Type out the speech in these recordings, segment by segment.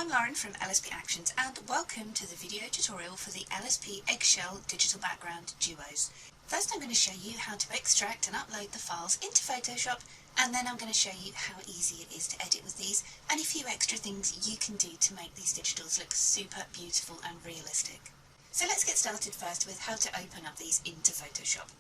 I'm Lauren from LSP Actions and welcome to the video tutorial for the LSP Eggshell digital background duos. First I'm going to show you how to extract and upload the files into Photoshop, and then I'm going to show you how easy it is to edit with these and a few extra things you can do to make these digitals look super beautiful and realistic. So let's get started first with how to open up these into Photoshop.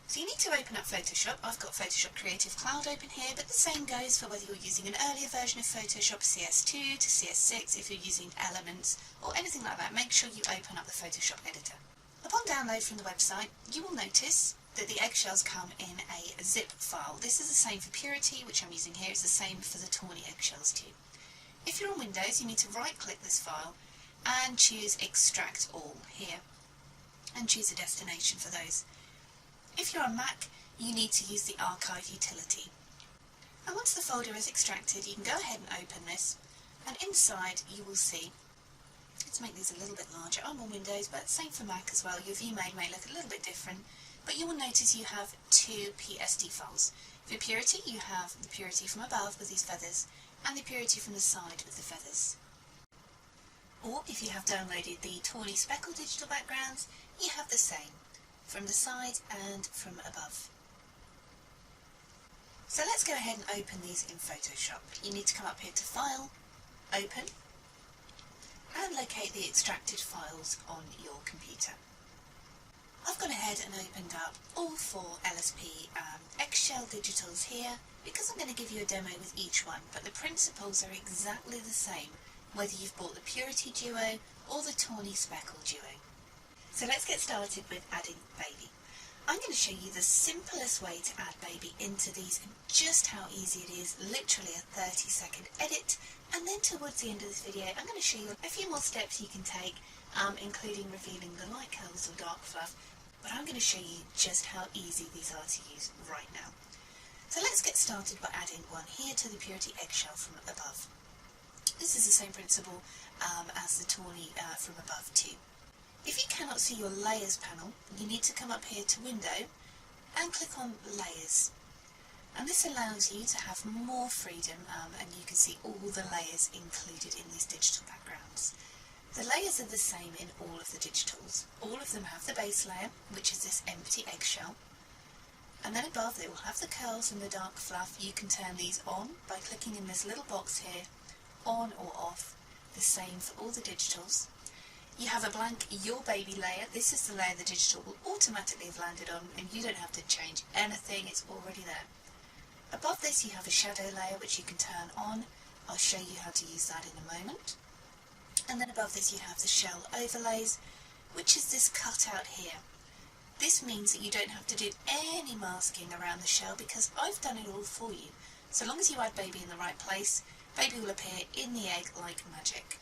So you need to open up Photoshop. I've got Photoshop Creative Cloud open here, but the same goes for whether you're using an earlier version of Photoshop, CS2 to CS6, if you're using Elements or anything like that. Make sure you open up the Photoshop editor. Upon download from the website, you will notice that the eggshells come in a zip file. This is the same for Purity, which I'm using here. It's the same for the Tawny eggshells too. If you're on Windows, you need to right-click this file and choose Extract All here, and choose a destination for those. If you're on Mac, you need to use the Archive utility. And once the folder is extracted, you can go ahead and open this, and inside you will see, let's make these a little bit larger. I'm on Windows, but same for Mac as well. Your view may look a little bit different, but you will notice you have two PSD files. For Purity, you have the Purity from above with these feathers, and the Purity from the side with the feathers. Or if you have downloaded the Tawny Speckle digital backgrounds, you have the same, from the side and from above. So let's go ahead and open these in Photoshop. You need to come up here to File, Open, and locate the extracted files on your computer. I've gone ahead and opened up all four LSP Eggshell digitals here because I'm going to give you a demo with each one, but the principles are exactly the same whether you've bought the Purity Duo or the Tawny Speckle Duo. So let's get started with adding Baby. I'm going to show you the simplest way to add Baby into these and just how easy it is, literally a 30-second edit, and then towards the end of this video I'm going to show you a few more steps you can take, including revealing the light curls or dark fluff, but I'm going to show you just how easy these are to use right now. So let's get started by adding one here to the Purity Eggshell from above. This is the same principle as the Tawny from above too. If you cannot see your Layers panel, you need to come up here to Window and click on Layers. And this allows you to have more freedom and you can see all the layers included in these digital backgrounds. The layers are the same in all of the digitals. All of them have the base layer, which is this empty eggshell. And then above they will have the curls and the dark fluff. You can turn these on by clicking in this little box here, on or off. The same for all the digitals. You have a blank Your Baby layer. This is the layer the digital will automatically have landed on, and you don't have to change anything, it's already there. Above this you have a shadow layer which you can turn on. I'll show you how to use that in a moment. And then above this you have the shell overlays, which is this cutout here. This means that you don't have to do any masking around the shell because I've done it all for you. So long as you add Baby in the right place, Baby will appear in the egg like magic.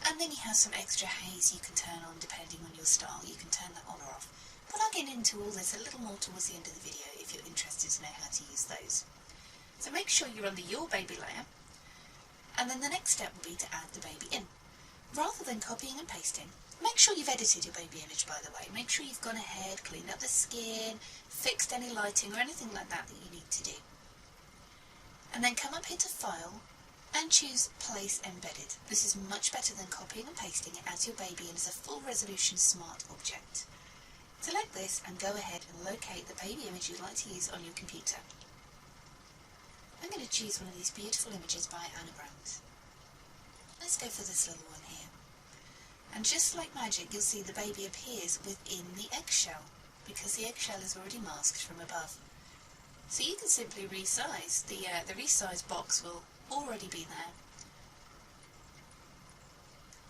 And then you have some extra haze you can turn on depending on your style. You can turn that on or off. But I'll get into all this a little more towards the end of the video if you're interested to know how to use those. So make sure you're on the Your Baby layer, and then the next step will be to add the Baby in. Rather than copying and pasting, make sure you've edited your Baby image, by the way. Make sure you've gone ahead, cleaned up the skin, fixed any lighting or anything like that that you need to do. And then come up here to File, and choose Place Embedded. This is much better than copying and pasting. It adds your Baby in as a full resolution smart object. Select this and go ahead and locate the Baby image you'd like to use on your computer. I'm going to choose one of these beautiful images by Anna Brandt. Let's go for this little one here. And just like magic, you'll see the Baby appears within the eggshell because the eggshell is already masked from above. So you can simply resize. The resize box will already be there.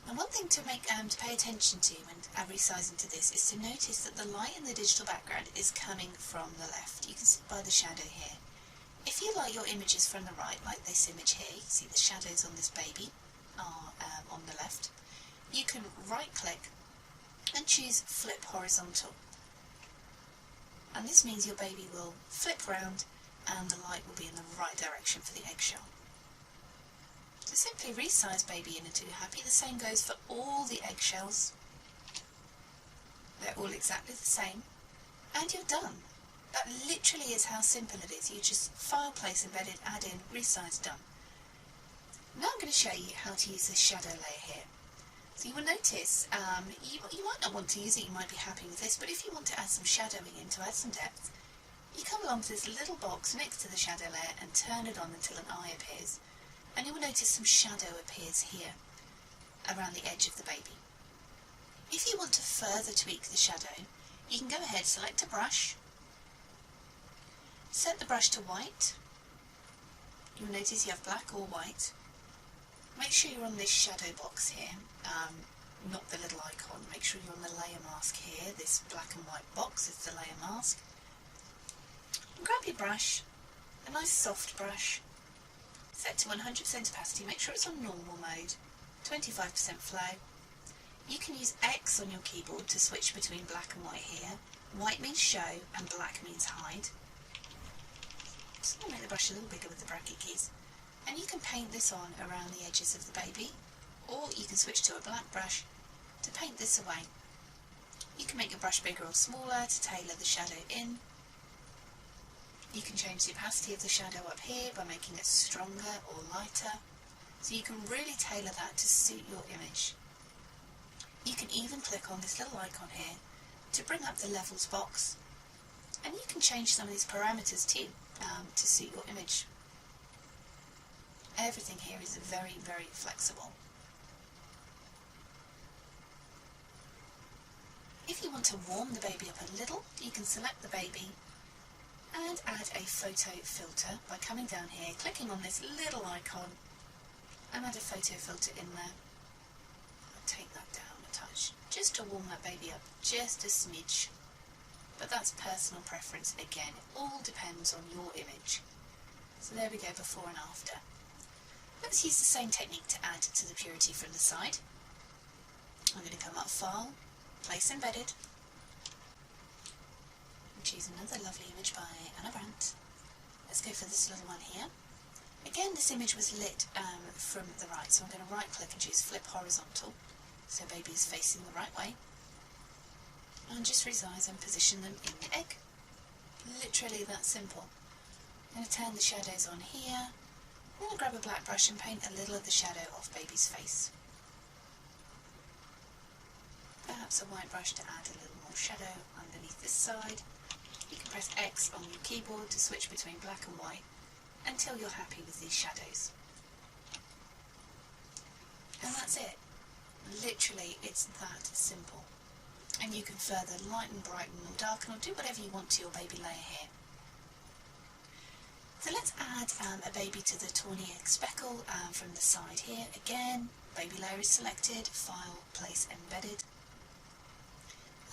And one thing to pay attention to when resizing to this is to notice that the light in the digital background is coming from the left. You can see by the shadow here. If you like your images from the right, like this image here, you can see the shadows on this Baby are on the left. You can right click and choose Flip Horizontal. And this means your Baby will flip round and the light will be in the right direction for the eggshell. So simply resize Baby in until you're happy. The same goes for all the eggshells. They're all exactly the same. And you're done. That literally is how simple it is. You just File, Place Embedded, add in, resize, done. Now I'm going to to show you how to use this shadow layer here. So you will notice, you might not want to use it, you might be happy with this, but if you want to add some shadowing in, to add some depth, you come along to this little box next to the shadow layer and turn it on until an eye appears. And you will notice some shadow appears here, around the edge of the baby. If you want to further tweak the shadow, you can go ahead, select a brush, set the brush to white. You'll notice you have black or white. Make sure you're on this shadow box here, not the little icon. Make sure you're on the layer mask here. This black and white box is the layer mask. And grab your brush, a nice soft brush, set to 100% opacity. Make sure it's on normal mode, 25% flow. You can use X on your keyboard to switch between black and white here. White means show and black means hide. So I'll make the brush a little bigger with the bracket keys. And you can paint this on around the edges of the baby, or you can switch to a black brush to paint this away. You can make your brush bigger or smaller to tailor the shadow in. You can change the opacity of the shadow up here by making it stronger or lighter, so you can really tailor that to suit your image. You can even click on this little icon here to bring up the levels box, and you can change some of these parameters too to suit your image. Everything here is very, very flexible. If you want to warm the baby up a little, you can select the baby and add a photo filter by coming down here, clicking on this little icon, and add a photo filter in there. I'll take that down a touch, just to warm that baby up just a smidge. But that's personal preference again, it all depends on your image. So there we go, before and after. Let's use the same technique to add to the purity from the side. I'm going to come up File, Place Embedded, and choose another lovely image by Anna Brandt. Let's go for this little one here. Again, this image was lit from the right, so I'm going to right click and choose Flip Horizontal, so baby is facing the right way. And just resize and position them in the egg. Literally that simple. I'm going to turn the shadows on here. I'm going to grab a black brush and paint a little of the shadow off baby's face. Perhaps a white brush to add a little more shadow underneath this side. You can press X on your keyboard to switch between black and white until you're happy with these shadows. And that's it. Literally, it's that simple. And you can further lighten, brighten or darken or do whatever you want to your baby layer here. So let's add a baby to the tawny egg speckle from the side here. Again, baby layer is selected, File, Place Embedded.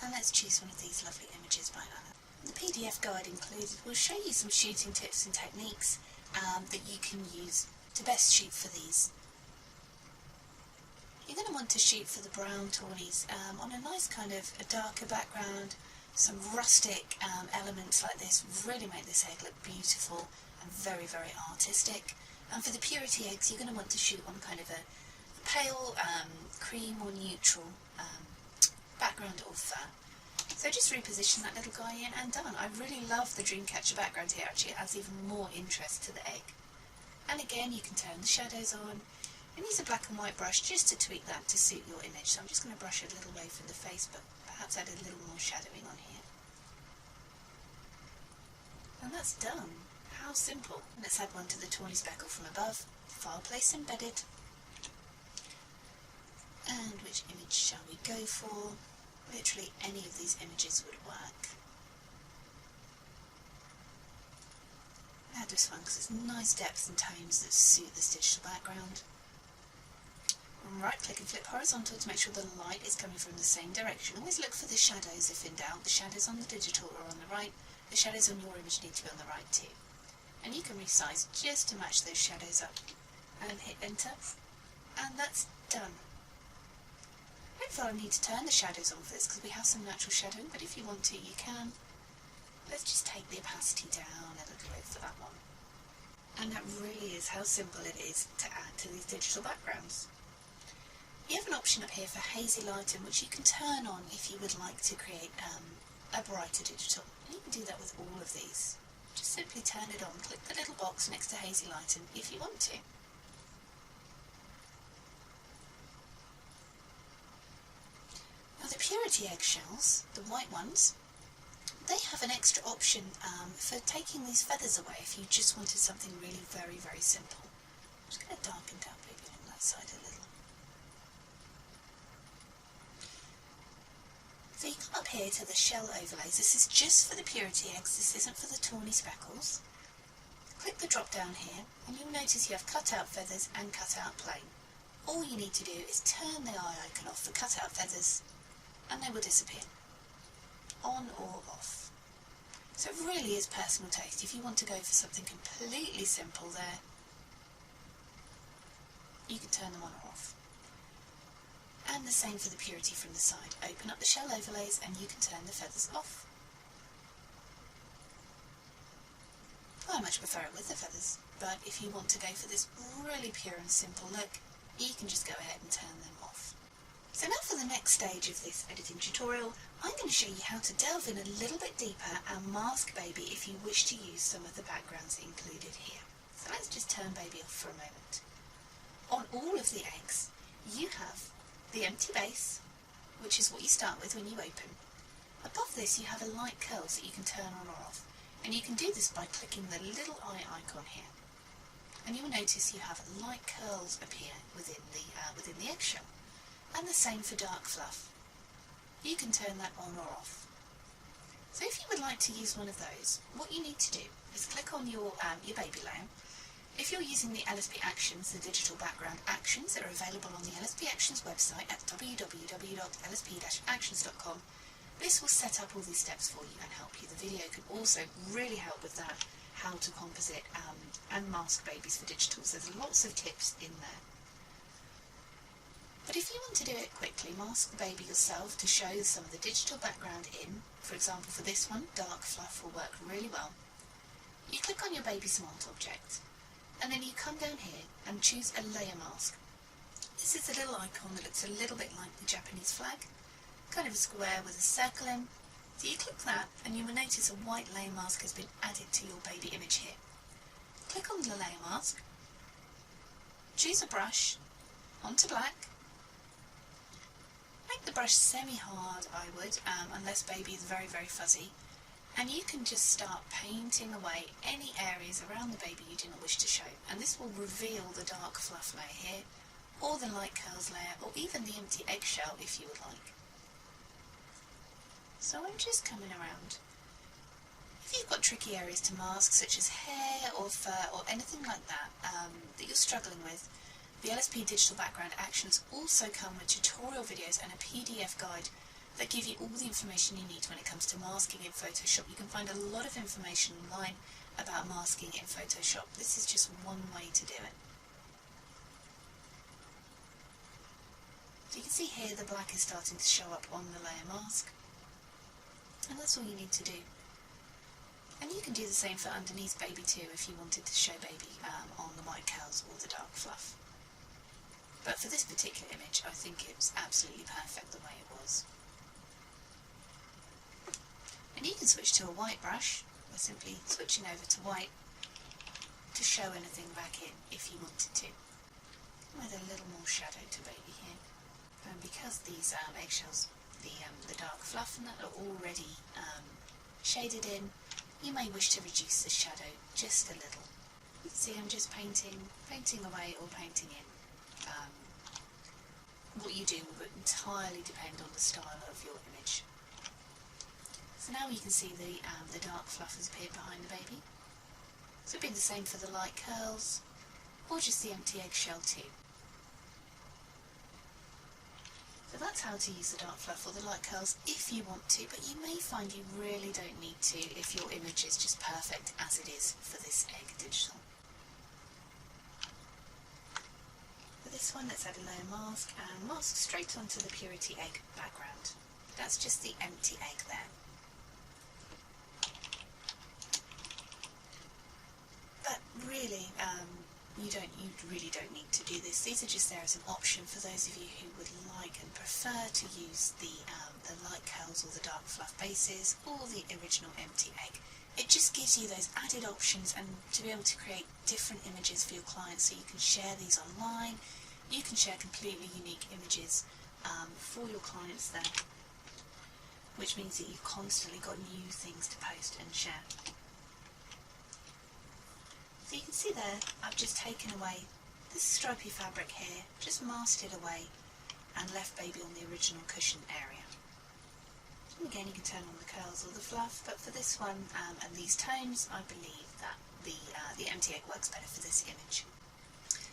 And let's choose one of these lovely images by Anna. The PDF guide included will show you some shooting tips and techniques that you can use to best shoot for these. You're going to want to shoot for the brown tawnies on a nice kind of a darker background. Some rustic elements like this really make this egg look beautiful and very, very artistic. And for the purity eggs, you're going to want to shoot on kind of a pale cream or neutral background or fur. So just reposition that little guy in and done. I really love the Dreamcatcher background here, actually it adds even more interest to the egg. And again, you can turn the shadows on and use a black and white brush just to tweak that to suit your image. So I'm just going to brush it a little away from the face, but perhaps add a little more shadowing on here. And that's done. How simple. Let's add one to the tawny speckle from above. File, Place Embedded. And which image shall we go for? Literally any of these images would work. Add this one because it's nice depths and tones that suit this digital background. Right click and flip horizontal to make sure the light is coming from the same direction. Always look for the shadows if in doubt. The shadows on the digital are on the right. The shadows on your image need to be on the right too. And you can resize just to match those shadows up. And hit enter. And that's done. I don't feel I need to turn the shadows on for this because we have some natural shadowing, but if you want to, you can. Let's just take the opacity down a little bit for that one. And that really is how simple it is to add to these digital backgrounds. You have an option up here for Hazy Lighting, which you can turn on if you would like to create a brighter digital. And you can do that with all of these. Just simply turn it on, click the little box next to Hazy Lighting if you want to. purity eggshells, the white ones, they have an extra option for taking these feathers away if you just wanted something really very, very simple. I'm just going to darken down maybe on that side a little. So you come up here to the shell overlays. This is just for the purity eggs, this isn't for the tawny speckles. Click the drop down here and you'll notice you have cut out feathers and cut out plain. All you need to do is turn the eye icon off for cut out feathers and they will disappear. On or off. So it really is personal taste. If you want to go for something completely simple there, you can turn them on or off. And the same for the purity from the side. Open up the shell overlays and you can turn the feathers off. I much prefer it with the feathers, but if you want to go for this really pure and simple look, you can just go ahead and turn them off. So now for the next stage of this editing tutorial, I'm going to show you how to delve in a little bit deeper and mask Baby if you wish to use some of the backgrounds included here. So let's just turn Baby off for a moment. On all of the eggs, you have the empty base, which is what you start with when you open. Above this you have a light curls that you can turn on or off, and you can do this by clicking the little eye icon here. And you will notice you have light curls appear within the eggshell. And the same for dark fluff. You can turn that on or off. So if you would like to use one of those, what you need to do is click on your baby layer. If you're using the LSP Actions, the digital background actions that are available on the LSP Actions website at www.lsp-actions.com, this will set up all these steps for you and help you. The video can also really help with that, how to composite and mask babies for digitals. There's lots of tips in there. But if you want to do it quickly, mask the baby yourself to show some of the digital background in, for example for this one, dark fluff will work really well. You click on your baby smart object and then you come down here and choose a layer mask. This is a little icon that looks a little bit like the Japanese flag, kind of a square with a circle in. So you click that and you will notice a white layer mask has been added to your baby image here. Click on the layer mask, choose a brush, onto black. Make the brush semi-hard, I would, unless Baby is very, very fuzzy. And you can just start painting away any areas around the baby you do not wish to show. And this will reveal the dark fluff layer here, or the light curls layer, or even the empty eggshell if you would like. So I'm just coming around. If you've got tricky areas to mask, such as hair or fur or anything like that, that you're struggling with, the LSP Digital Background Actions also come with tutorial videos and a PDF guide that give you all the information you need when it comes to masking in Photoshop. You can find a lot of information online about masking in Photoshop. This is just one way to do it. So you can see here the black is starting to show up on the layer mask. And that's all you need to do. And you can do the same for underneath Baby too if you wanted to show Baby on the white curls or the dark fluff. But for this particular image, I think it was absolutely perfect the way it was. And you can switch to a white brush by simply switching over to white to show anything back in if you wanted to. With a little more shadow to Baby here. And because these eggshells, the dark fluff and that are already shaded in, you may wish to reduce the shadow just a little. You can see I'm just painting away or painting in. What you do will entirely depend on the style of your image. So now you can see the dark fluff has appeared behind the baby. So it'd be the same for the light curls, or just the empty eggshell too. So that's how to use the dark fluff or the light curls if you want to, but you may find you really don't need to if your image is just perfect as it is for this egg digital. This one, let's add a layer mask and mask straight onto the purity egg background. That's just the empty egg there. But really, you really don't need to do this. These are just there as an option for those of you who would like and prefer to use the light curls or the dark fluff bases or the original empty egg. It just gives you those added options and to be able to create different images for your clients so you can share these online. You can share completely unique images for your clients there. which means that you've constantly got new things to post and share. So you can see there, I've just taken away this stripy fabric here, just masked it away and left baby on the original cushion area. And again, you can turn on the curls or the fluff, but for this one and these tones, I believe that the empty egg works better for this image.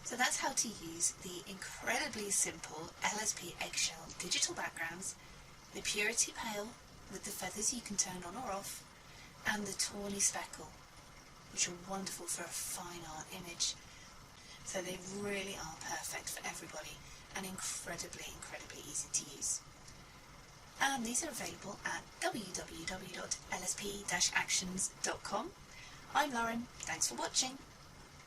So that's how to use the incredibly simple LSP Eggshell digital backgrounds, the Purity Pale with the feathers you can turn on or off, and the Tawny Speckle, which are wonderful for a fine art image. So they really are perfect for everybody and incredibly easy to use. And these are available at www.lsp-actions.com. I'm Lauren, thanks for watching.